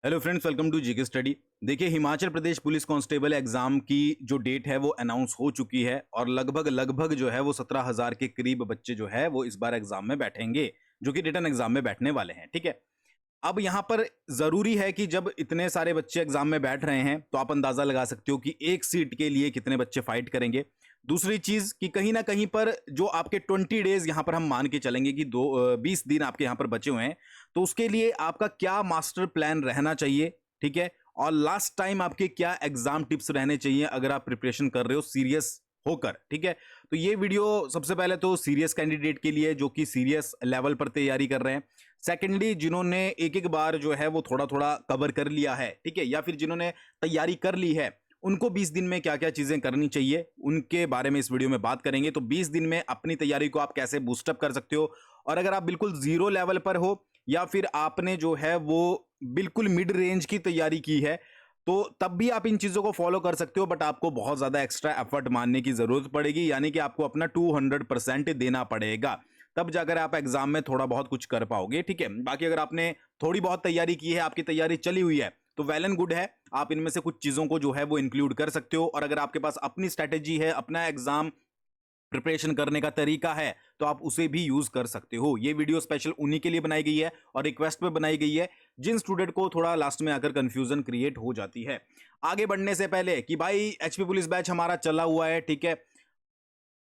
Hello friends, welcome to GK study. देखिए, Himachal Pradesh police constable exam की जो डेट है वो अनाउंस हो चुकी है और लगभग जो है वो 17,000 के करीब बच्चे जो है वो इस बार एग्जाम में बैठेंगे, जो कि रिटन एग्जाम में बैठने वाले हैं। ठीक है, अब यहाँ पर जरूरी है कि जब इतने सारे बच्चे एग्जाम में बैठ रहे हैं तो आप अंदाजा लगा सकते हो कि एक सीट के लिए कितने बच्चे फाइट करेंगे। दूसरी चीज कि कहीं ना कहीं पर जो आपके 20 डेज यहाँ पर हम मान के चलेंगे कि 20 दिन आपके यहाँ पर बचे हुए हैं, तो उसके लिए आपका क्या मास्टर प्लान रहना चाहिए। ठीक है, और लास्ट टाइम आपके क्या एग्जाम टिप्स रहने चाहिए अगर आप प्रिपरेशन कर रहे हो सीरियस होकर। ठीक है, तो ये वीडियो सबसे पहले तो सीरियस कैंडिडेट के लिए जो कि सीरियस लेवल पर तैयारी कर रहे हैं। सेकेंडली, जिन्होंने एक एक बार जो है वो थोड़ा थोड़ा कवर कर लिया है, ठीक है, या फिर जिन्होंने तैयारी कर ली है, उनको 20 दिन में क्या क्या चीजें करनी चाहिए उनके बारे में इस वीडियो में बात करेंगे। तो 20 दिन में अपनी तैयारी को आप कैसे बूस्टअप कर सकते हो, और अगर आप बिल्कुल जीरो लेवल पर हो या फिर आपने जो है वो बिल्कुल मिड रेंज की तैयारी की है, तो तब भी आप इन चीजों को फॉलो कर सकते हो। बट आपको बहुत ज्यादा एक्स्ट्रा एफर्ट मानने की जरूरत पड़ेगी, यानी कि आपको अपना 200% देना पड़ेगा, तब जाकर आप एग्जाम में थोड़ा बहुत कुछ कर पाओगे। ठीक है, बाकी अगर आपने थोड़ी बहुत तैयारी की है, आपकी तैयारी चली हुई है, तो वेल एंड गुड है, आप इनमें से कुछ चीजों को जो है वो इंक्लूड कर सकते हो। और अगर आपके पास अपनी स्ट्रेटेजी है, अपना एग्जाम प्रिपरेशन करने का तरीका है, तो आप उसे भी यूज कर सकते हो। ये वीडियो स्पेशल उन्हीं के लिए बनाई गई है और रिक्वेस्ट पे बनाई गई है जिन स्टूडेंट को थोड़ा लास्ट में आकर कंफ्यूजन क्रिएट हो जाती है। आगे बढ़ने से पहले कि भाई एचपी पुलिस बैच हमारा चला हुआ है, ठीक है,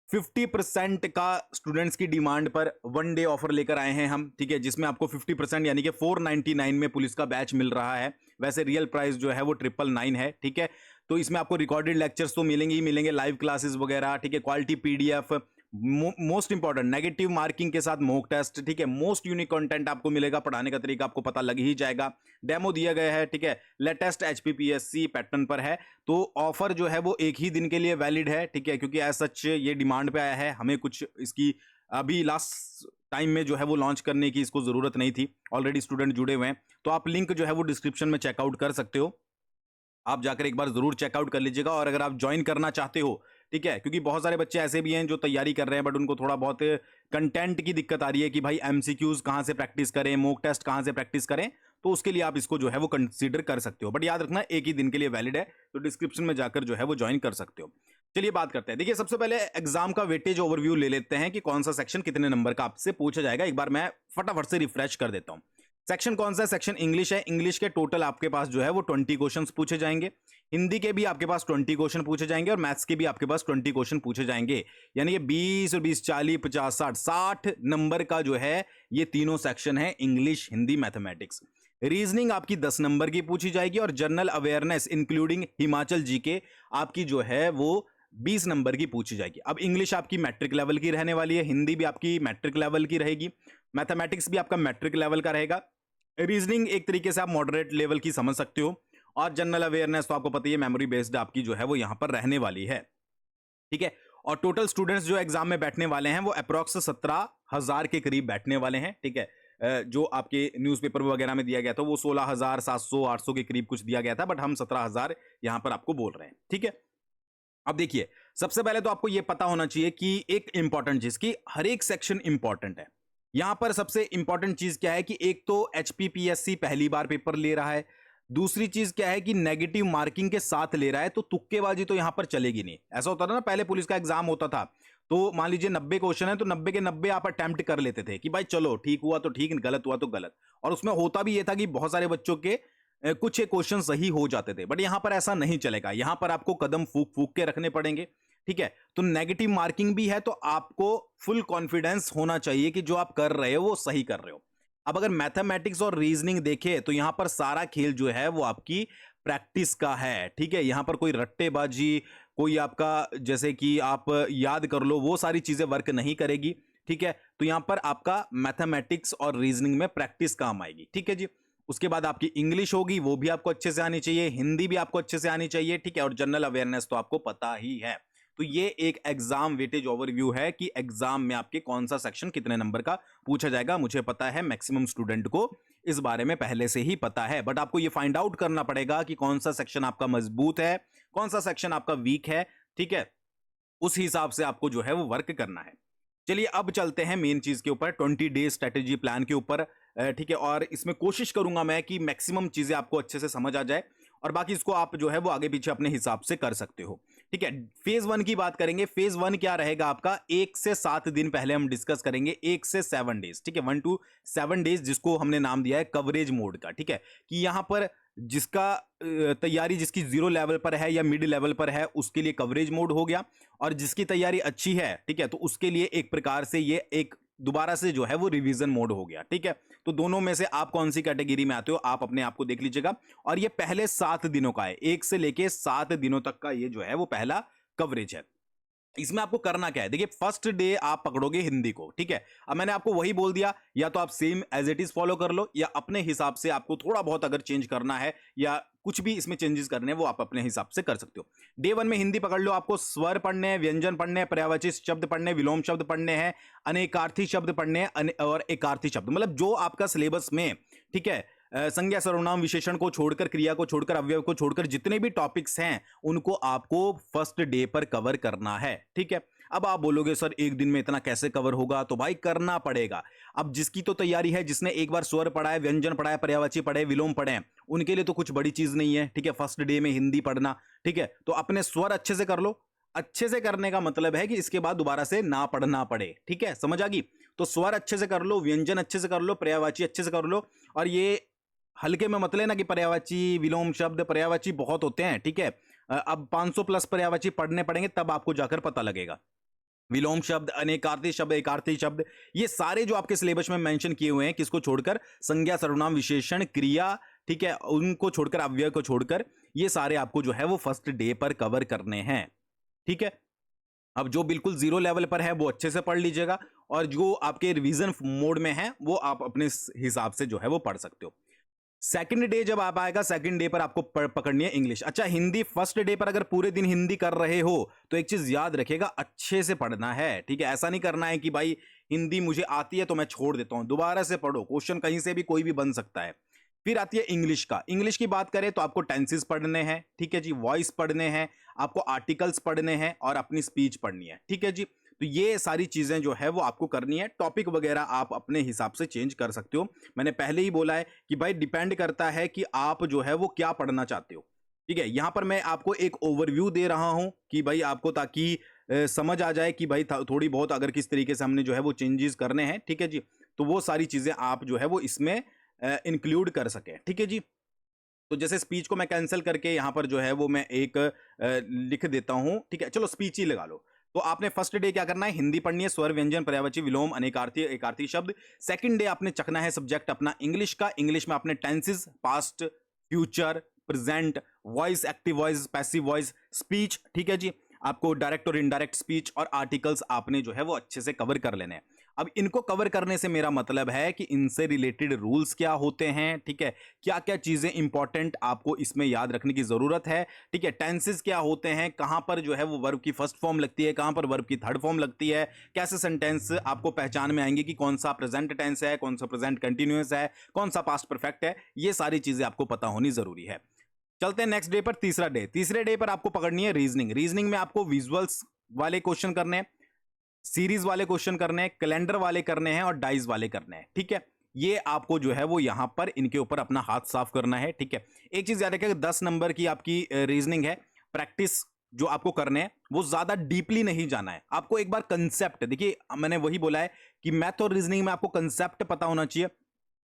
50% का स्टूडेंट्स की डिमांड पर 1 डे ऑफर लेकर आए हैं हम। ठीक है, जिसमें आपको 50% यानी कि 499 में पुलिस का बैच मिल रहा है। वैसे रियल प्राइस जो है वो 999 है। ठीक है, तो इसमें आपको रिकॉर्डेड लेक्चर्स तो मिलेंगे ही मिलेंगे, लाइव क्लासेस वगैरह, ठीक है, quality PDF, most important negative marking के साथ मॉक टेस्ट, ठीक है, मोस्ट यूनिक कंटेंट आपको मिलेगा, पढ़ाने का तरीका आपको पता लग ही जाएगा, डेमो दिया गया है। ठीक है, लेटेस्ट एचपीपीएससी पैटर्न पर है, तो ऑफर जो है वो एक ही दिन के लिए वैलिड है। ठीक है, क्योंकि एज सच ये डिमांड पे आया है, हमें कुछ इसकी अभी लास्ट टाइम में जो है वो लॉन्च करने की इसको जरूरत नहीं थी, ऑलरेडी स्टूडेंट जुड़े हुए हैं। तो आप लिंक जो है वो डिस्क्रिप्शन में चेकआउट कर सकते हो, आप जाकर एक बार जरूर चेकआउट कर लीजिएगा। और अगर आप ज्वाइन करना चाहते हो, ठीक है, क्योंकि बहुत सारे बच्चे ऐसे भी हैं जो तैयारी कर रहे हैं बट उनको थोड़ा बहुत कंटेंट की दिक्कत आ रही है कि भाई एमसीक्यूज कहां से प्रैक्टिस करें, मॉक टेस्ट कहां से प्रैक्टिस करें, तो उसके लिए आप इसको जो है वो कंसीडर कर सकते हो। बट याद रखना एक ही दिन के लिए वैलिड है, तो डिस्क्रिप्शन में जाकर जो है वो ज्वाइन कर सकते हो। चलिए बात करते हैं। देखिए, सबसे पहले एग्जाम का वेटेज ओवरव्यू ले लेते हैं कि कौन सा सेक्शन कितने नंबर का आपसे पूछा जाएगा। एक बार मैं फटाफट से रिफ्रेश कर देता हूं। सेक्शन कौन सा है? सेक्शन इंग्लिश है। इंग्लिश के टोटल आपके पास जो है वो 20 क्वेश्चंस पूछे जाएंगे। हिंदी के भी आपके पास 20 क्वेश्चन पूछे जाएंगे और मैथ्स के भी आपके पास 20 क्वेश्चन पूछे जाएंगे। यानी कि 20 और 20 40 50 60 नंबर का जो है ये तीनों सेक्शन है, इंग्लिश, हिंदी, मैथमेटिक्स। रीजनिंग आपकी 10 नंबर की पूछी जाएगी और general awareness including Himachal GK आपकी जो है वो 20 नंबर की पूछी जाएगी। अब इंग्लिश आपकी मैट्रिक लेवल की रहने वाली है, हिंदी भी आपकी मैट्रिक लेवल की रहेगी, मैथमेटिक्स भी आपका मैट्रिक लेवल का रहेगा, रीजनिंग एक तरीके से आप मॉडरेट लेवल की समझ सकते हो, और जनरल अवेयरनेस तो आपको पता ही है, मेमोरी बेस्ड आपकी जो है वो यहां पर रहने वाली है। ठीक है, और टोटल स्टूडेंट्स जो एग्जाम में बैठने वाले हैं वो अप्रोक्स 17,000 के करीब बैठने वाले हैं। ठीक है, जो आपके न्यूज़पेपर वगैरह में दिया गया था वो 16,700 800 के करीब कुछ दिया गया था, बट हम 17,000 यहां पर आपको बोल रहे हैं। ठीक है, अब देखिए, सबसे पहले तो आपको यह पता होना चाहिए कि एक इंपॉर्टेंट चीज की हर एक सेक्शन इंपॉर्टेंट है। यहां पर सबसे इंपॉर्टेंट चीज क्या है कि एक तो एचपीपीएससी पहली बार पेपर ले रहा है, दूसरी चीज क्या है कि नेगेटिव मार्किंग के साथ ले रहा है, तो तुक्केबाजी तो यहां पर चलेगी नहीं। ऐसा होता था ना, पहले पुलिस का एग्जाम होता था तो मान लीजिए 90 क्वेश्चन है तो 90 के 90 आप अटेम्प्ट कर लेते थे कि भाई चलो ठीक हुआ तो ठीक, गलत हुआ तो गलत। और उसमें होता भी ये था कि बहुत सारे बच्चों के कुछ एक क्वेश्चन सही हो जाते थे, बट यहां पर ऐसा नहीं चलेगा, यहां पर आपको कदम फूक फूक के रखने पड़ेंगे। ठीक है, तो नेगेटिव मार्किंग भी है, तो आपको फुल कॉन्फिडेंस होना चाहिए कि जो आप कर रहे हो वो सही कर रहे हो। अब अगर मैथमेटिक्स और रीजनिंग देखें तो यहां पर सारा खेल जो है वो आपकी प्रैक्टिस का है। ठीक है, यहां पर कोई रट्टेबाजी, कोई आपका जैसे कि आप याद कर लो, वो सारी चीजें वर्क नहीं करेगी। ठीक है, तो यहां पर आपका मैथमेटिक्स और रीजनिंग में प्रैक्टिस काम आएगी। ठीक है जी, उसके बाद आपकी इंग्लिश होगी, वो भी आपको अच्छे से आनी चाहिए, हिंदी भी आपको अच्छे से आनी चाहिए। ठीक है, और जनरल अवेयरनेस तो आपको पता ही है। तो ये एक एग्जाम वेटेज ओवरव्यू है कि एग्जाम में आपके कौन सा सेक्शन कितने नंबर का पूछा जाएगा। मुझे पता है मैक्सिमम स्टूडेंट को इस बारे में पहले से ही पता है, बट आपको ये फाइंड आउट करना पड़ेगा कि कौन सा सेक्शन आपका मजबूत है, कौन सा सेक्शन आपका वीक है। ठीक है, उस हिसाब से आपको जो है वो वर्क करना है। चलिए अब चलते हैं मेन चीज के ऊपर, 20 डेज स्ट्रेटेजी प्लान के ऊपर। ठीक है, और इसमें कोशिश करूंगा मैं कि मैक्सिमम चीजें आपको अच्छे से समझ आ जाए, और बाकी इसको आप जो है वो आगे पीछे अपने हिसाब से कर सकते हो। ठीक है, फेज 1 की बात करेंगे। फेज 1 क्या रहेगा आपका, 1 से 7 दिन पहले हम डिस्कस करेंगे, 1 से 7 डेज। ठीक है, 1 to 7 डेज, जिसको हमने नाम दिया है कवरेज मोड का। ठीक है, कि यहां पर जिसका तैयारी जिसकी 0 लेवल पर है या मिड लेवल पर है, उसके लिए कवरेज मोड हो गया, और जिसकी तैयारी अच्छी है, ठीक है, तो उसके लिए एक प्रकार से ये एक दोबारा से जो है वो रिवीजन मोड हो गया। ठीक है, तो दोनों में से आप कौन सी कैटेगरी में आते हो, आप अपने आप को देख लीजिएगा। और ये पहले 7 दिनों का है, 1 से लेके 7 दिनों तक का ये जो है वो पहला कवरेज है। इसमें आपको करना क्या है, देखिए फर्स्ट डे आप पकड़ोगे हिंदी को। ठीक है, अब मैंने आपको वही बोल दिया, या तो आप same as it is follow कर लो, या अपने हिसाब से आपको थोड़ा बहुत अगर चेंज करना है या कुछ भी इसमें चेंजेस करने हैं वो आप अपने हिसाब से कर सकते हो। डे 1 में हिंदी पकड़ लो, आपको स्वर पढ़ने हैं, व्यंजन पढ़ने हैं, पर्यायवाची शब्द पढ़ने हैं, विलोम शब्द पढ़ने हैं, अनेकार्थी शब्द पढ़ने हैं, और एकार्थी शब्द, मतलब जो आपका सिलेबस में, ठीक है, संज्ञा सर्वनाम विशेषण को छोड़कर, क्रिया को छोड़कर, अवयव को छोड़कर जितने भी टॉपिक्स हैं उनको आपको फर्स्ट डे पर कवर करना है। ठीक है, अब आप बोलोगे सर एक दिन में इतना कैसे कवर होगा, तो भाई करना पड़ेगा। अब जिसकी तो तैयारी है, जिसने एक बार स्वर पढ़ा है, व्यंजन पढ़ा है, पर्यायवाची पढ़े, विलोम पढ़े हैं, उनके लिए तो कुछ बड़ी चीज नहीं है। ठीक है, फर्स्ट डे में हिंदी पढ़ना। ठीक है, तो अपने स्वर अच्छे से कर लो। अच्छे से करने का मतलब है कि इसके बाद दोबारा से ना पढ़ना पड़े। ठीक है, समझ आ गई? तो स्वर अच्छे से कर लो, व्यंजन अच्छे से कर लो, पर्यायवाची अच्छे से कर लो, और ये हल्के में मत लेना कि पर्यायवाची, विलोम शब्द, पर्यायवाची बहुत होते हैं। ठीक है, अब 500 प्लस पर्यायवाची पढ़ने पड़ेंगे, तब आपको जाकर पता लगेगा। विलोम शब्द, अनेकार्थी शब्द, एकार्थी शब्द, ये सारे जो आपके सिलेबस में मेंशन किए हुए हैं, किसको छोड़कर, संज्ञा सर्वनाम विशेषण क्रिया, ठीक है, उनको छोड़कर, अव्यय को छोड़कर, ये सारे आपको जो है वो फर्स्ट डे पर कवर करने हैं। ठीक है, अब जो बिल्कुल 0 लेवल पर है वो अच्छे से पढ़ लीजिएगा, और जो आपके रिवीजन मोड में है वो आप अपने हिसाब से जो है वो पढ़ सकते हो। सेकंड डे जब आप आएगा, सेकंड डे पर आपको पकड़नी है इंग्लिश। अच्छा, हिंदी फर्स्ट डे पर अगर पूरे दिन हिंदी कर रहे हो तो एक चीज याद रखिएगा, अच्छे से पढ़ना है। ठीक है, ऐसा नहीं करना है कि भाई हिंदी मुझे आती है तो मैं छोड़ देता हूं, दोबारा से पढ़ो, क्वेश्चन कहीं से भी कोई भी बन सकता है। फिर आती है इंग्लिश का। इंग्लिश की बात करें तो आपको टेंसेस पढ़ने हैं, ठीक है जी, वॉइस पढ़ने हैं, आपको आर्टिकल्स पढ़ने हैं, और अपनी स्पीच पढ़नी है। ठीक है जी, तो ये सारी चीजें जो है वो आपको करनी है। टॉपिक वगैरह आप अपने हिसाब से चेंज कर सकते हो। मैंने पहले ही बोला है कि भाई डिपेंड करता है कि आप जो है वो क्या पढ़ना चाहते हो। ठीक है, यहां पर मैं आपको एक ओवरव्यू दे रहा हूं कि भाई आपको, ताकि समझ आ जाए कि भाई थोड़ी बहुत अगर किस तरीके से हमने जो है वो चेंजेस करने हैं। ठीक है जी, तो वो सारी चीजें आप जो है वो इसमें इंक्लूड कर सके। ठीक है जी, तो जैसे स्पीच को मैं कैंसिल करके यहां पर जो है वो मैं एक लिख देता हूं। ठीक है, चलो स्पीच ही लगा लो। तो आपने फर्स्ट डे क्या करना है, हिंदी पढ़नी है, स्वर, व्यंजन, पर्यायवाची, विलोम, अनेकार्थी, एकार्थी शब्द। सेकंड डे आपने चखना है सब्जेक्ट अपना इंग्लिश का। इंग्लिश में आपने tenses, past, future, present, voice, active voice, passive voice, speech. ठीक है जी, आपको डायरेक्ट और इनडायरेक्ट स्पीच और आर्टिकल्स आपने जो है वो अच्छे से कवर कर लेने हैं। अब इनको कवर करने से मेरा मतलब है कि इनसे रिलेटेड रूल्स क्या होते हैं, ठीक है, क्या क्या चीजें इंपॉर्टेंट आपको इसमें याद रखने की जरूरत है। ठीक है, टेंसेस क्या होते हैं, कहां पर जो है वो वर्ब की फर्स्ट फॉर्म लगती है, कहां पर वर्ब की थर्ड फॉर्म लगती है, कैसे सेंटेंस आपको पहचान में आएंगे कि कौन सा प्रेजेंट टेंस है, कौन सा प्रेजेंट कंटिन्यूअस है, कौन सा पास्ट परफेक्ट है, ये सारी चीजें आपको पता होनी जरूरी है। चलते हैं नेक्स्ट डे पर, तीसरा डे। तीसरे डे पर आपको पकड़नी है रीजनिंग। रीजनिंग में आपको विजुअल्स वाले क्वेश्चन करने हैं, सीरीज वाले क्वेश्चन करने हैं, कैलेंडर वाले करने हैं, और डाइज वाले करने हैं। ठीक है, ये आपको जो है वो यहां पर इनके ऊपर अपना हाथ साफ करना है। ठीक है, एक चीज याद रखिएगा, 10 नंबर की आपकी रीजनिंग है। प्रैक्टिस जो आपको करने हैं वो ज्यादा डीपली नहीं जाना है, आपको एक बार कंसेप्ट, देखिए मैंने वही बोला है कि मैथ और रीजनिंग में आपको कंसेप्ट पता होना चाहिए।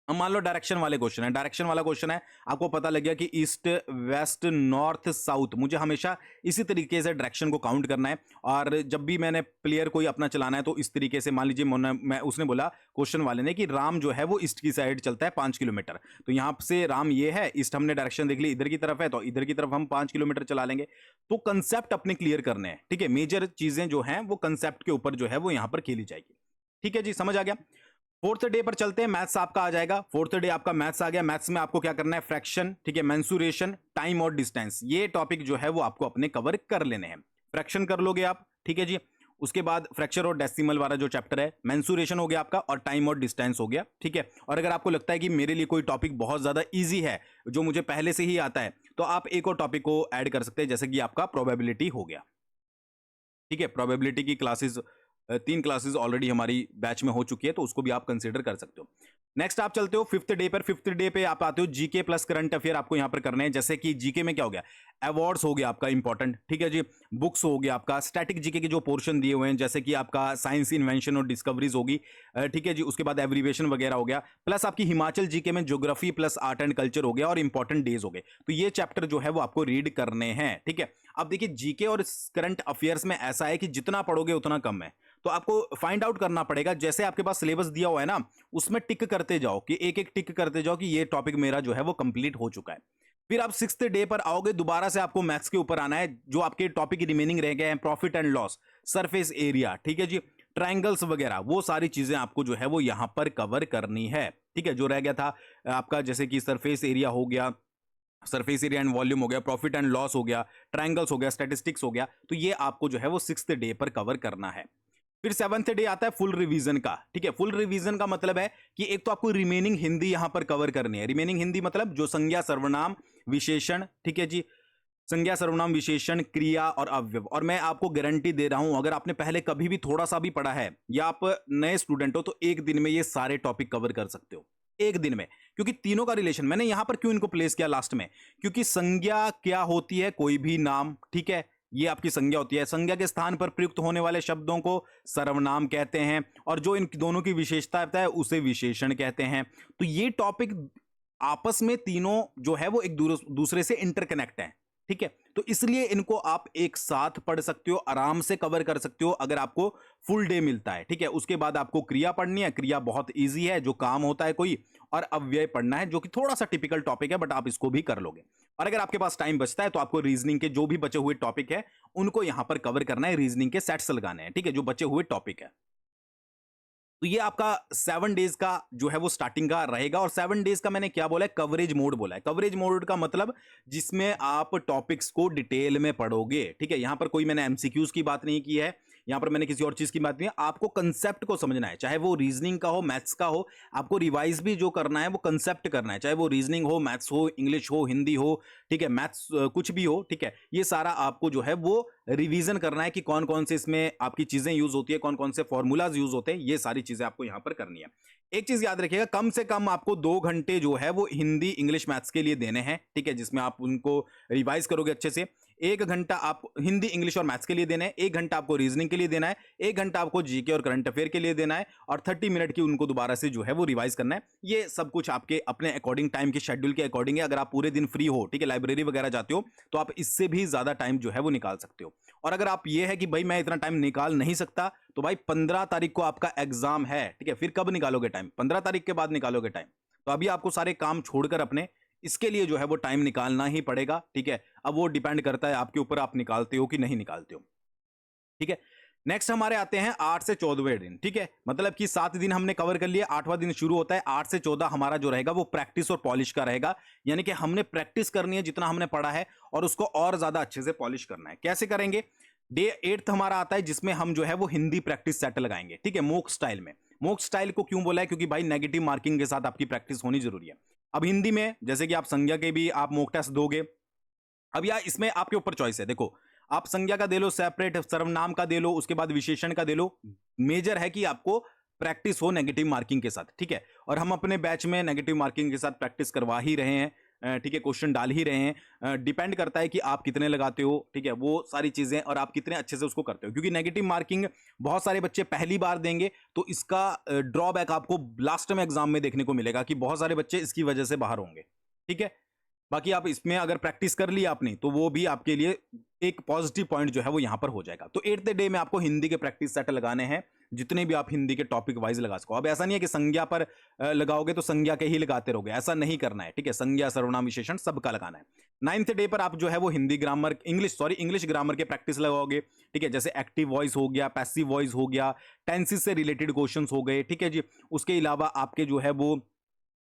अब मान लो डायरेक्शन वाले क्वेश्चन है, डायरेक्शन वाला क्वेश्चन है, आपको पता लग गया कि ईस्ट, वेस्ट, नॉर्थ, साउथ, मुझे हमेशा इसी तरीके से डायरेक्शन को काउंट करना है। और जब भी मैंने प्लेयर कोई अपना चलाना है तो इस तरीके से, मान लीजिए मैं उसने बोला क्वेश्चन वाले ने कि राम जो है वो ईस्ट की साइड चलता है 5 किलोमीटर, तो यहां से राम ये है, ईस्ट हमने डायरेक्शन देख ली इधर की तरफ है, तो इधर की तरफ हम 5 किलोमीटर चला लेंगे। तो कंसेप्ट अपने क्लियर करने हैं। ठीक है, मेजर चीजें जो हैं वो कंसेप्ट के ऊपर जो है वो यहां पर खेली जाएगी। ठीक है जी, समझ आ गया। फोर्थ डे पर चलते हैं, मैथ्स आपका आ जाएगा। फोर्थ डे आपका मैथ्स आ गया। मैथ्स में आपको क्या करना है, फ्रैक्शन, ठीक है, मेंसुरेशन, टाइम और डिस्टेंस, ये टॉपिक जो है वो आपको अपने कवर कर लेने हैं। फ्रैक्शन कर लोगे आप, ठीक है जी। उसके बाद फ्रैक्चर और डेसिमल वाला जो चैप्टर है, मेंसुरेशन हो गया आपका, और टाइम और डिस्टेंस हो गया। ठीक है, और अगर आपको लगता है कि मेरे लिए कोई टॉपिक बहुत ज्यादा इजी है जो मुझे पहले से ही आता है, तो आप एक और टॉपिक को ऐड कर सकते हैं, जैसे कि आपका प्रोबेबिलिटी हो गया। ठीक है, प्रोबेबिलिटी की क्लासेस 3 क्लासेस ऑलरेडी हमारी बैच में हो चुकी है, तो उसको भी आप कंसीडर कर सकते हो। नेक्स्ट आप चलते हो फिफ्थ डे पर। फिफ्थ डे पे आप आते हो जीके प्लस करंट अफेयर आपको यहां पर करने हैं। जैसे कि जीके में क्या हो गया, अवार्ड्स हो गया आपका इंपॉर्टेंट, ठीक है जी, बुक्स हो गया आपका, स्टैटिक जीके के जो पोर्शन दिए हुए हैं जैसे कि आपका साइंस इन्वेंशन और डिस्कवरीज होगी, ठीक है जी, उसके बाद एब्रीवेशन वगैरह हो गया, प्लस आपकी हिमाचल जीके में geography plus art and culture हो गया और इंपॉर्टेंट डेज हो गए। तो ये चैप्टर जो है वो आपको रीड करने हैं, ठीक है। अब देखिए जीके और करंट अफेयर्स में ऐसा है कि जितना पढ़ोगे उतना कम है, तो आपको फाइंड आउट करना पड़ेगा। जैसे आपके पास सिलेबस दिया हुआ है ना, उसमें टिक करते जाओ कि एक एक टिक करते जाओ कि ये टॉपिक मेरा जो है वो कंप्लीट हो चुका है। फिर आप सिक्स्थ डे पर आओगे, दोबारा से आपको मैथ्स के ऊपर आना है। जो आपके टॉपिक रिमेनिंग रह गए हैं, profit and loss, surface area, ठीक है जी, ट्रायंगल्स वगैरह, वो सारी चीजें आपको जो है वो यहां पर कवर करनी है, ठीक है। जो रह गया था आपका, जैसे कि सरफेस एरिया हो गया, सरफेस एरिया एंड वॉल्यूम हो गया, प्रॉफिट एंड लॉस हो गया, ट्रायंगल्स हो गया, स्टैटिस्टिक्स हो गया, तो ये आपको जो है वो सिक्स्थ डे पर कवर करना है। फिर सेवंथ डे आता है फुल रिवीजन का, ठीक है। फुल रिवीजन का मतलब है कि एक तो आपको रिमेनिंग हिंदी यहां पर कवर करनी है। रिमेनिंग हिंदी मतलब जो संज्ञा सर्वनाम विशेषण, ठीक है जी, संज्ञा सर्वनाम विशेषण क्रिया और अवयव। और मैं आपको गारंटी दे रहा हूं, अगर आपने पहले कभी भी थोड़ा सा भी पढ़ा है या आप नए स्टूडेंट हो, तो एक दिन में ये सारे टॉपिक कवर कर सकते हो, एक दिन में। क्योंकि तीनों का रिलेशन मैंने यहां पर क्यों इनको प्लेस किया लास्ट में, क्योंकि संज्ञा क्या होती है, कोई भी नाम, ठीक है, ये आपकी संज्ञा होती है। संज्ञा के स्थान पर प्रयुक्त होने वाले शब्दों को सर्वनाम कहते हैं, और जो इन दोनों की विशेषता है उसे विशेषण कहते हैं। तो ये टॉपिक आपस में तीनों जो है वो एक दूसरे से इंटरकनेक्ट है, ठीक है। तो इसलिए इनको आप एक साथ पढ़ सकते हो, आराम से कवर कर सकते हो अगर आपको फुल डे मिलता है, ठीक है। उसके बाद आपको क्रिया पढ़नी है, क्रिया बहुत इजी है, जो काम होता है कोई, और अव्यय पढ़ना है जो कि थोड़ा सा टिपिकल टॉपिक है, बट आप इसको भी कर लोगे। और अगर आपके पास टाइम बचता है तो आपको रीजनिंग के जो भी बचे हुए टॉपिक है उनको यहां पर कवर करना है, रीजनिंग के सेट्स लगाने हैं, ठीक है, जो बचे हुए टॉपिक है। तो ये आपका 7 डेज का जो है वो स्टार्टिंग का रहेगा। और 7 डेज का मैंने क्या बोला है, कवरेज मोड बोला है। कवरेज मोड का मतलब जिसमें आप टॉपिक्स को डिटेल में पढ़ोगे, ठीक है। यहां पर कोई मैंने एमसीक्यूज की बात नहीं की है, यहां पर मैंने किसी और चीज की बात नहीं है। आपको कंसेप्ट को समझना है, चाहे वो रीजनिंग का हो, मैथ्स का हो। आपको रिवाइज भी जो करना है वो कंसेप्ट करना है, चाहे वो रीजनिंग हो, मैथ्स हो, इंग्लिश हो, हिंदी हो, ठीक है, मैथ्स कुछ भी हो, ठीक है। ये सारा आपको जो है वो रिवीजन करना है कि कौन कौन से इसमें आपकी चीजें यूज होती है, कौन कौन से फॉर्मूलाज यूज होते हैं, ये सारी चीजें आपको यहां पर करनी है। एक चीज याद रखिएगा, कम से कम आपको 2 घंटे जो है वो हिंदी इंग्लिश मैथ्स के लिए देने हैं, ठीक है, जिसमें आप उनको रिवाइज करोगे अच्छे से। 1 घंटा आप हिंदी इंग्लिश और मैथ्स के लिए देना है, 1 घंटा आपको रीजनिंग के लिए देना है, 1 घंटा आपको जीके और करंट अफेयर के लिए देना है, और 30 मिनट की उनको दोबारा से जो है वो रिवाइज करना है। ये सब कुछ आपके अपने अकॉर्डिंग, टाइम के शेड्यूल के अकॉर्डिंग है। अगर आप पूरे दिन फ्री हो, ठीक है, लाइब्रेरी वगैरह जाते हो, तो आप इससे भी ज्यादा टाइम जो है वो निकाल सकते हो। और अगर आप ये है कि भाई मैं इतना टाइम निकाल नहीं सकता, तो भाई 15 तारीख को आपका एग्जाम है, ठीक है, फिर कब निकालोगे टाइम, 15 तारीख के बाद निकालोगे टाइम। तो अभी आपको सारे काम छोड़कर अपने इसके लिए जो है वो टाइम निकालना ही पड़ेगा, ठीक है। अब वो डिपेंड करता है आपके ऊपर, आप निकालते हो कि नहीं निकालते हो, ठीक है। नेक्स्ट हमारे आते हैं 8 से 14वें दिन, ठीक है। मतलब कि 7 दिन हमने कवर कर लिए, 8वां दिन शुरू होता है। 8 से 14 हमारा जो रहेगा वो प्रैक्टिस और पॉलिश का रहेगा, यानी कि हमने प्रैक्टिस करनी है जितना हमने पढ़ा है, और उसको और ज्यादा अच्छे से पॉलिश करना है। कैसे करेंगे, डे 8 हमारा आता है जिसमें हम जो है वो हिंदी प्रैक्टिस सेट लगाएंगे, ठीक है, मॉक स्टाइल में। मॉक स्टाइल को क्यों बोला है, क्योंकि भाई नेगेटिव मार्किंग के साथ आपकी प्रैक्टिस होनी जरूरी है। अब हिंदी में जैसे कि आप संज्ञा के भी आप मॉक टेस्ट दोगे। अब यार इसमें आपके ऊपर चॉइस है, देखो, आप संज्ञा का दे लो सेपरेट, सर्वनाम का दे लो, उसके बाद विशेषण का दे लो। मेजर है कि आपको प्रैक्टिस हो नेगेटिव मार्किंग के साथ, ठीक है। और हम अपने बैच में नेगेटिव मार्किंग के साथ प्रैक्टिस करवा ही रहे हैं, ठीक है, क्वेश्चन डाल ही रहे हैं। डिपेंड करता है कि आप कितने लगाते हो, ठीक है, वो सारी चीजें, और आप कितने अच्छे से उसको करते हो। क्योंकि नेगेटिव मार्किंग बहुत सारे बच्चे पहली बार देंगे, तो इसका ड्रॉबैक आपको लास्ट में एग्जाम में देखने को मिलेगा कि बहुत सारे बच्चे इसकी वजह से बाहर होंगे, ठीक है। बाकी आप इसमें अगर प्रैक्टिस कर ली आपने, तो वो भी आपके लिए एक पॉजिटिव पॉइंट जो है वो यहां पर हो जाएगा। तो 8th डे में आपको हिंदी के प्रैक्टिस सेट लगाने हैं, जितने भी आप हिंदी के टॉपिक वाइज लगा सको। अब ऐसा नहीं है कि संज्ञा पर लगाओगे तो संज्ञा के ही लगाते रहोगे, ऐसा नहीं करना है, ठीक है। संज्ञा सर्वनाम विशेषण सबका लगाना है। 9th डे पर आप जो है वो हिंदी ग्रामर, इंग्लिश ग्रामर के प्रैक्टिस लगाओगे, ठीक है। जैसे एक्टिव वॉइस हो गया, पैसिव वॉइस हो गया, टेंसेस से रिलेटेड क्वेश्चंस हो गए, ठीक है जी। उसके अलावा आपके जो है वो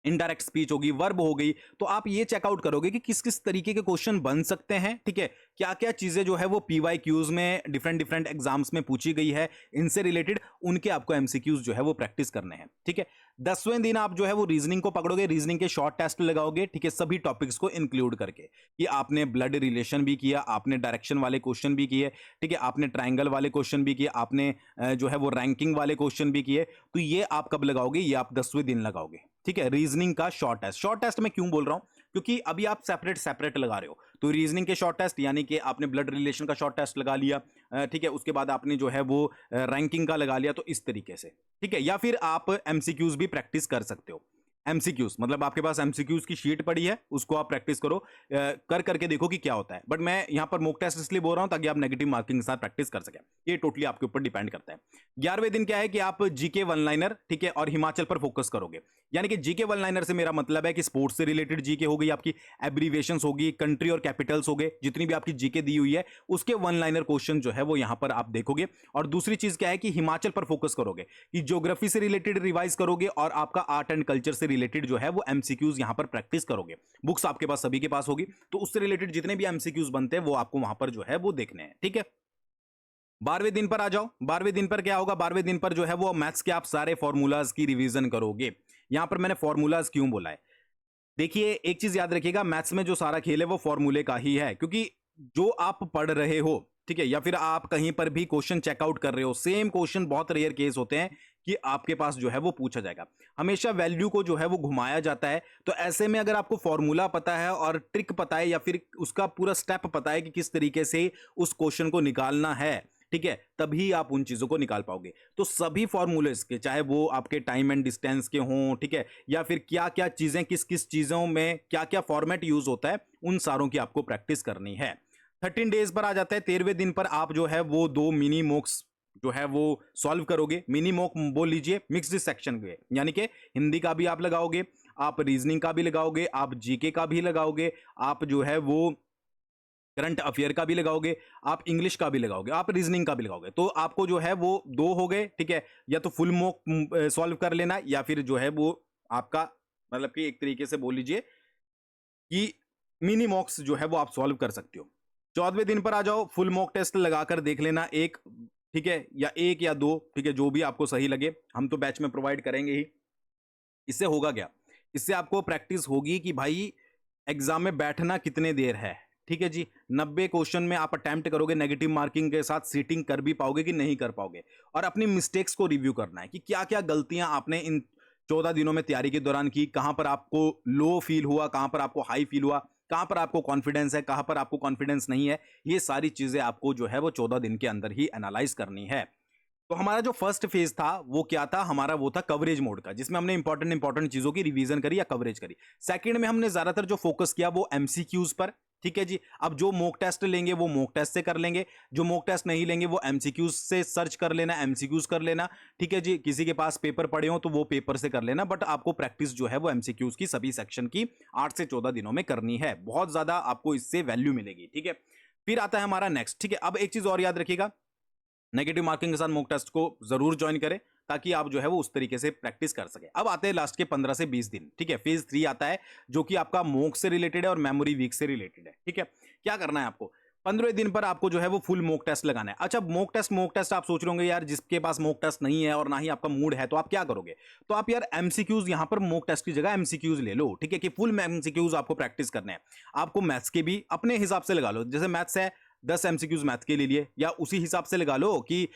इनडायरेक्ट स्पीच होगी, वर्ब हो गई। तो आप ये चेकआउट करोगे कि किस किस तरीके के क्वेश्चन बन सकते हैं, ठीक है। क्या क्या चीजें जो है वो पीवाईक्यूज में डिफरेंट डिफरेंट एग्जाम्स में पूछी गई है, इनसे रिलेटेड उनके आपको एमसीक्यूज जो है वो प्रैक्टिस करने हैं, ठीक है। 10वें दिन आप जो है वो रीजनिंग को पकड़ोगे, रीजनिंग के शॉर्ट टेस्ट लगाओगे, ठीक है, सभी टॉपिक्स को इंक्लूड करके कि आपने ब्लड रिलेशन भी किया, आपने डायरेक्शन वाले क्वेश्चन भी किए, ठीक है, आपने ट्राइंगल वाले क्वेश्चन भी किए, आपने जो है वो रैंकिंग वाले क्वेश्चन भी किए। तो ये आप कब लगाओगे, ये आप 10वें दिन लगाओगे, ठीक है, रीजनिंग का शॉर्ट टेस्ट मैं क्यों बोल रहा हूं, क्योंकि अभी आप सेपरेट सेपरेट लगा रहे हो। तो रीजनिंग के शॉर्ट टेस्ट यानी कि आपने ब्लड रिलेशन का शॉर्ट टेस्ट लगा लिया, ठीक है, उसके बाद आपने जो है वो रैंकिंग का लगा लिया, तो इस तरीके से, ठीक है। या फिर आप एमसीक्यूज भी प्रैक्टिस कर सकते हो। एमसीक्यूज मतलब आपके पास एमसीक्यूज की शीट पड़ी है, उसको आप प्रैक्टिस करो, कर करके देखो कि क्या होता है। बट मैं यहां पर मॉक टेस्ट इसलिए बोल रहा हूं ताकि आप नेगेटिव मार्किंग के साथ प्रैक्टिस कर सकें। ये टोटली आपके ऊपर डिपेंड करता है। 11वें दिन क्या है कि आप जीके वन लाइनर, ठीक है, और हिमाचल पर फोकस करोगे। यानी कि जीके वन लाइनर से मेरा मतलब है कि स्पोर्ट्स से रिलेटेड जीके हो गई, आपकी एब्रीवेशंस होगी, कंट्री और कैपिटल्स हो गए, जितनी भी आपकी जीके दी हुई है उसके वन लाइनर क्वेश्चन जो है वो यहां पर आप देखोगे। और दूसरी चीज क्या है कि हिमाचल पर फोकस करोगे, कि ज्योग्राफी से रिलेटेड रिवाइज करोगे और आपका आर्ट एंड कल्चर से रिलेटेड जो है वो एमसीक्यूज यहां पर प्रैक्टिस करोगे। बुक्स आपके पास सभी के पास होगी, तो उससे रिलेटेड जितने भी एमसीक्यूज बनते हैं वो आपको वहां पर जो है वो देखने हैं, ठीक है। 12वें दिन पर आ जाओ। 12वें दिन पर क्या होगा, 12वें दिन पर जो है वो मैथ्स के आप सारे फॉर्मूलाज की रिवीजन करोगे। यहां पर मैंने फॉर्मूलाज क्यों बोला है, देखिए एक चीज याद रखिएगा, मैथ्स में जो सारा खेल है वो फॉर्मूले का ही है, क्योंकि जो आप पढ़ रहे हो, ठीक है, या फिर आप कहीं पर भी क्वेश्चन चेकआउट कर रहे हो, सेम क्वेश्चन बहुत रेयर केस होते हैं कि आपके पास जो है वो पूछा जाएगा। हमेशा वैल्यू को जो है वो घुमाया जाता है। तो ऐसे में अगर आपको फॉर्मूला पता है और ट्रिक पता है या फिर उसका पूरा स्टेप पता है कि किस तरीके से उस क्वेश्चन को निकालना है, ठीक है, तभी आप उन चीजों को निकाल पाओगे। तो सभी फॉर्मूलेस के, चाहे वो आपके टाइम एंड डिस्टेंस के हों, ठीक है, या फिर क्या क्या चीजें किस किस चीजों में क्या क्या फॉर्मेट यूज होता है, उन सारों की आपको प्रैक्टिस करनी है। 13 डेज पर आ जाता है। 13वें दिन पर आप जो है वो 2 मिनी मॉक्स जो है वो सॉल्व करोगे। मिनी मॉक बोल लीजिए मिक्स्ड सेक्शन के, यानी कि हिंदी का भी आप लगाओगे, आप रीजनिंग का भी लगाओगे, आप जीके का भी लगाओगे, आप जो है वो करंट अफेयर का भी लगाओगे, आप इंग्लिश का भी लगाओगे, आप रीजनिंग का भी लगाओगे। तो आपको जो है वो 2 हो गए, ठीक है। या तो फुल मॉक सॉल्व कर लेना, या फिर जो है वो आपका मतलब कि एक तरीके से बोल लीजिए कि मिनी मॉक्स जो है वो आप सॉल्व कर सकते हो। 14वें दिन पर आ जाओ, फुल मॉक टेस्ट लगाकर देख लेना एक, ठीक है, या एक या दो, ठीक है, जो भी आपको सही लगे। हम तो बैच में प्रोवाइड करेंगे ही। इससे होगा क्या, इससे आपको प्रैक्टिस होगी कि भाई एग्जाम में बैठना कितने देर है, ठीक है जी। 90 क्वेश्चन में आप अटेम्प्ट करोगे, नेगेटिव मार्किंग के साथ सीटिंग कर भी पाओगे कि नहीं कर पाओगे। और अपनी मिस्टेक्स को रिव्यू करना है कि क्या क्या गलतियां आपने इन 14 दिनों में तैयारी के दौरान की, कहां पर आपको लो फील हुआ, कहां पर आपको हाई फील हुआ, कहां पर आपको कॉन्फिडेंस है, कहां पर आपको कॉन्फिडेंस नहीं है। ये सारी चीजें आपको जो है वो 14 दिन के अंदर ही एनालाइज करनी है। तो हमारा जो फर्स्ट फेज था वो क्या था, हमारा वो था कवरेज मोड का, जिसमें हमने इंपॉर्टेंट चीजों की रिवीजन करी या कवरेज करी। सेकंड में हमने ज्यादातर जो फोकस किया वो एमसीक्यूज पर, ठीक है जी। अब जो मॉक टेस्ट लेंगे वो मॉक टेस्ट से कर लेंगे, जो मॉक टेस्ट नहीं लेंगे वो एमसीक्यूज से सर्च कर लेना, एमसीक्यूज कर लेना, ठीक है जी। किसी के पास पेपर पड़े हो तो वो पेपर से कर लेना, बट आपको प्रैक्टिस जो है वो एमसीक्यूज की सभी सेक्शन की 8 से 14 दिनों में करनी है। बहुत ज्यादा आपको इससे वैल्यू मिलेगी, ठीक है। फिर आता है हमारा नेक्स्ट, ठीक है। अब एक चीज और याद रखिएगा, नेगेटिव मार्किंग के साथ मॉक टेस्ट को जरूर ज्वाइन करें ताकि आप जो है वो उस तरीके से प्रैक्टिस कर सके। अब आते हैं लास्ट के 15 से 20 दिन, ठीक है। फेज 3 आता है जो कि आपका मॉक से रिलेटेड है और मेमोरी वीक से रिलेटेड है, ठीक है। क्या करना है आपको, 15वें दिन पर आपको जो है वो फुल मॉक टेस्ट लगाना है। अच्छा, मॉक टेस्ट आप सोच रहे होंगे यार जिसके पास मॉक टेस्ट नहीं है और ना ही आपका मूड है तो आप क्या करोगे, तो आप यार एमसीक्यूज यहां पर मॉक टेस्ट की जगह एमसीक्यूज ले लो, ठीक है, कि फुल एमसीक्यूज आपको प्रैक्टिस करने हैं। आपको मैथ्स के भी अपने हिसाब से लगा लो, जैसे मैथ्स है 10 एमसीक्यूज मैथ के लिए लिए, या उसी हिसाब से लगा लो कि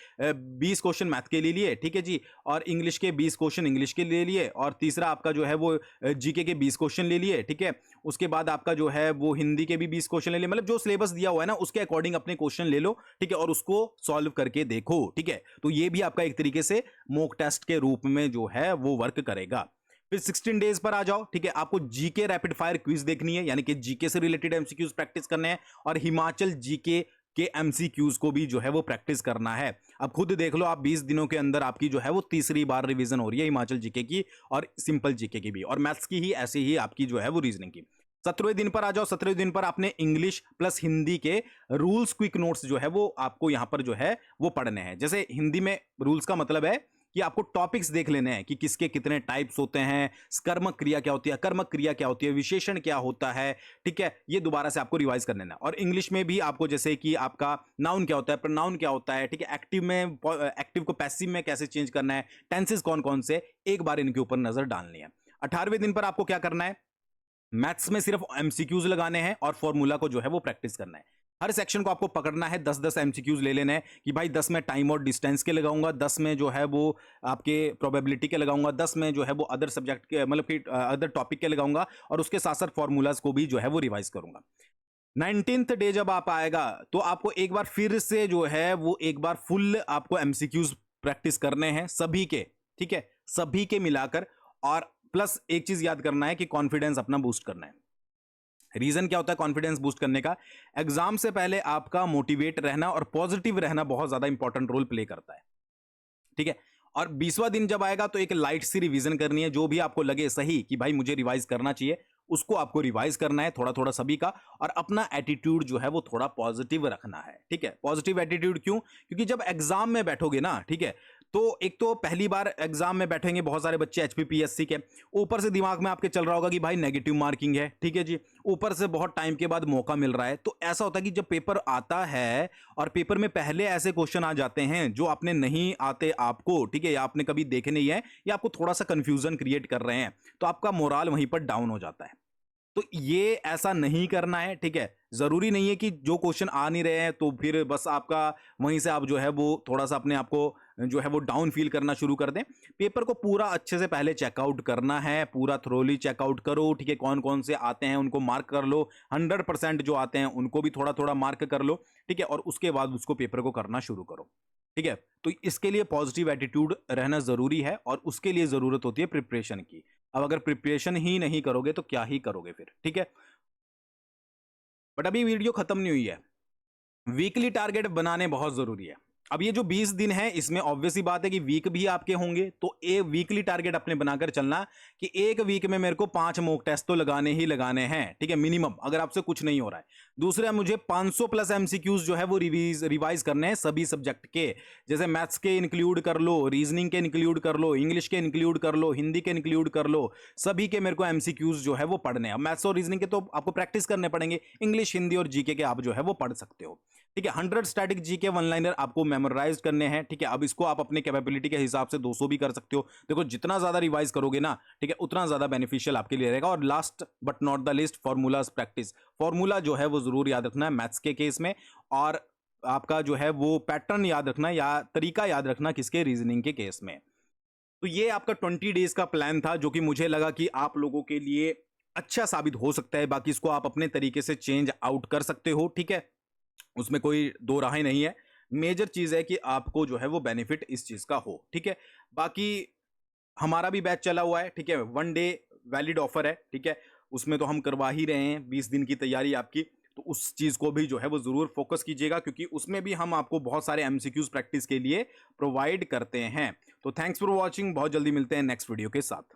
20 क्वेश्चन मैथ के लिए लिए, ठीक है जी। और इंग्लिश के 20 क्वेश्चन इंग्लिश के लिए लिए, और तीसरा आपका जो है वो जीके के 20 क्वेश्चन ले लिए, ठीक है। उसके बाद आपका जो है वो हिंदी के भी 20 क्वेश्चन ले लिए, मतलब जो सिलेबस दिया हुआ है ना उसके अकॉर्डिंग अपने क्वेश्चन ले लो, ठीक है, और उसको सॉल्व करके देखो, ठीक है। तो ये भी आपका एक तरीके से मॉक टेस्ट के रूप में जो है वो वर्क करेगा। फिर 16 डेज पर आ जाओ, ठीक है। आपको जीके रैपिड फायर क्विज देखनी है, यानी कि जीके से रिलेटेड एमसीक्यूज प्रैक्टिस करने हैं, और हिमाचल जीके के एमसीक्यूज को भी जो है वो प्रैक्टिस करना है। अब खुद देख लो, आप 20 दिनों के अंदर आपकी जो है वो तीसरी बार रिवीजन हो रही है हिमाचल जीके की और सिंपल जीके की भी, और मैथ्स की ही ऐसे ही आपकी जो है वो रीजनिंग की। 17वें दिन पर आ जाओ। 17वें दिन पर आपने इंग्लिश प्लस हिंदी के रूल्स क्विक नोट्स जो है वो आपको यहां पर जो है वो पढ़ने हैं। जैसे हिंदी में रूल्स का मतलब है कि आपको टॉपिक्स देख लेने हैं कि किसके कितने टाइप्स होते हैं, कर्मक क्रिया क्या होती है, कर्मक क्रिया क्या होती है, विशेषण क्या होता है, ठीक है। ये दोबारा से आपको रिवाइज कर लेना है। और इंग्लिश में भी आपको जैसे कि आपका नाउन क्या होता है, प्रोनाउन क्या होता है, ठीक है, एक्टिव में एक्टिव को पैसिव में कैसे चेंज करना है, टेंसेस कौन कौन से, एक बार इनके ऊपर नजर डालनी है। 18वें दिन पर आपको क्या करना है, मैथ्स में सिर्फ एमसीक्यूज लगाने हैं और फॉर्मूला को जो है वो प्रैक्टिस करना है। हर सेक्शन को आपको पकड़ना है, 10-10 एमसीक्यूज ले लेने हैं कि भाई 10 में टाइम और डिस्टेंस के लगाऊंगा, 10 में जो है वो आपके प्रोबेबिलिटी के लगाऊंगा, 10 में जो है वो अदर सब्जेक्ट के मतलब कि अदर टॉपिक के लगाऊंगा, और उसके साथ साथ फॉर्मूलाज को भी जो है वो रिवाइज करूंगा। 19th डे जब आप आएगा तो आपको एक बार फिर से जो है वो एक बार फुल आपको एमसीक्यूज प्रैक्टिस करने हैं सभी के, ठीक है, सभी के मिलाकर। और प्लस एक चीज याद करना है कि कॉन्फिडेंस अपना बूस्ट करना है। रीजन क्या होता है कॉन्फिडेंस बूस्ट करने का? एग्जाम से पहले आपका मोटिवेट रहना और पॉजिटिव रहना बहुत ज्यादा इंपॉर्टेंट रोल प्ले करता है, ठीक है। और 20वां दिन जब आएगा तो एक लाइट सी रिवीजन करनी है, जो भी आपको लगे सही कि भाई मुझे रिवाइज करना चाहिए, उसको आपको रिवाइज करना है थोड़ा थोड़ा सभी का। और अपना एटीट्यूड जो है वो थोड़ा पॉजिटिव रखना है, ठीक है। पॉजिटिव एटीट्यूड क्यों? क्योंकि जब एग्जाम में बैठोगे ना, ठीक है, तो एक तो पहली बार एग्जाम में बैठेंगे बहुत सारे बच्चे एचपीपीएससी के, ऊपर से दिमाग में आपके चल रहा होगा कि भाई नेगेटिव मार्किंग है, ठीक है जी, ऊपर से बहुत टाइम के बाद मौका मिल रहा है। तो ऐसा होता है कि जब पेपर आता है और पेपर में पहले ऐसे क्वेश्चन आ जाते हैं जो आपने नहीं आते आपको, ठीक है, या आपने कभी देखे नहीं है, या आपको थोड़ा सा कंफ्यूजन क्रिएट कर रहे हैं, तो आपका मोराल वहीं पर डाउन हो जाता है। तो ये ऐसा नहीं करना है, ठीक है। जरूरी नहीं है कि जो क्वेश्चन आ नहीं रहे हैं तो फिर बस आपका वहीं से आप जो है वो थोड़ा सा अपने आप को जो है वो डाउन फील करना शुरू कर दें। पेपर को पूरा अच्छे से पहले चेकआउट करना है, पूरा थ्रोली चेकआउट करो, ठीक है, कौन कौन से आते हैं उनको मार्क कर लो, 100% जो आते हैं उनको भी थोड़ा थोड़ा मार्क कर लो, ठीक है, और उसके बाद उसको पेपर को करना शुरू करो, ठीक है। तो इसके लिए पॉजिटिव एटीट्यूड रहना जरूरी है और उसके लिए जरूरत होती है प्रिपरेशन की। अब अगर प्रिपरेशन ही नहीं करोगे तो क्या ही करोगे फिर, ठीक है। बट अभी वीडियो खत्म नहीं हुई है, वीकली टारगेट बनाने बहुत जरूरी है। अब ये जो 20 दिन है इसमें ऑब्वियस ही बात है कि वीक भी आपके होंगे, तो एक वीकली टारगेट अपने बनाकर चलना कि एक वीक में मेरे को 5 मॉक टेस्ट तो लगाने ही लगाने हैं, ठीक है, मिनिमम, अगर आपसे कुछ नहीं हो रहा है। दूसरा, मुझे 500 प्लस एमसीक्यूज जो है वो रिवाइज करने हैं सभी सब्जेक्ट के, जैसे मैथ्स के इंक्लूड कर लो, रीजनिंग के इंक्लूड कर लो, इंग्लिश के इंक्लूड कर लो, हिंदी के इंक्लूड कर लो, सभी के मेरे को एमसीक्यूज जो है वो पढ़ने हैं। मैथ्स और रीजनिंग के तो आपको प्रैक्टिस करने पड़ेंगे, इंग्लिश, हिंदी और जीके के आप जो है वो पढ़ सकते हो, ठीक है। 100 स्टैटिक जीके वन लाइनर आपको मेमोराइज करने हैं, ठीक है। अब इसको आप अपने कैपेबिलिटी के हिसाब से 200 भी कर सकते हो। देखो जितना ज्यादा रिवाइज करोगे ना, ठीक है, उतना ज्यादा बेनिफिशियल आपके लिए रहेगा। और last but not the list, formulas practice. Formula जो है वो जरूर याद रखना है मैथ्स के केस में, और आपका जो है वो पैटर्न याद रखना या तरीका याद रखना किसके, रीजनिंग के केस में। तो ये आपका 20 डेज का प्लान था, जो कि मुझे लगा कि आप लोगों के लिए अच्छा साबित हो सकता है। बाकी इसको आप अपने तरीके से चेंज आउट कर सकते हो, ठीक है, उसमें कोई दो राहें नहीं है। मेजर चीज है कि आपको जो है वो बेनिफिट इस चीज का हो, ठीक है। बाकी हमारा भी बैच चला हुआ है, ठीक है, 1 डे वैलिड ऑफर है, ठीक है, उसमें तो हम करवा ही रहे हैं 20 दिन की तैयारी आपकी। तो उस चीज को भी जो है वो जरूर फोकस कीजिएगा, क्योंकि उसमें भी हम आपको बहुत सारे एमसीक्यूज प्रैक्टिस के लिए प्रोवाइड करते हैं। तो थैंक्स फॉर वॉचिंग, बहुत जल्दी मिलते हैं नेक्स्ट वीडियो के साथ।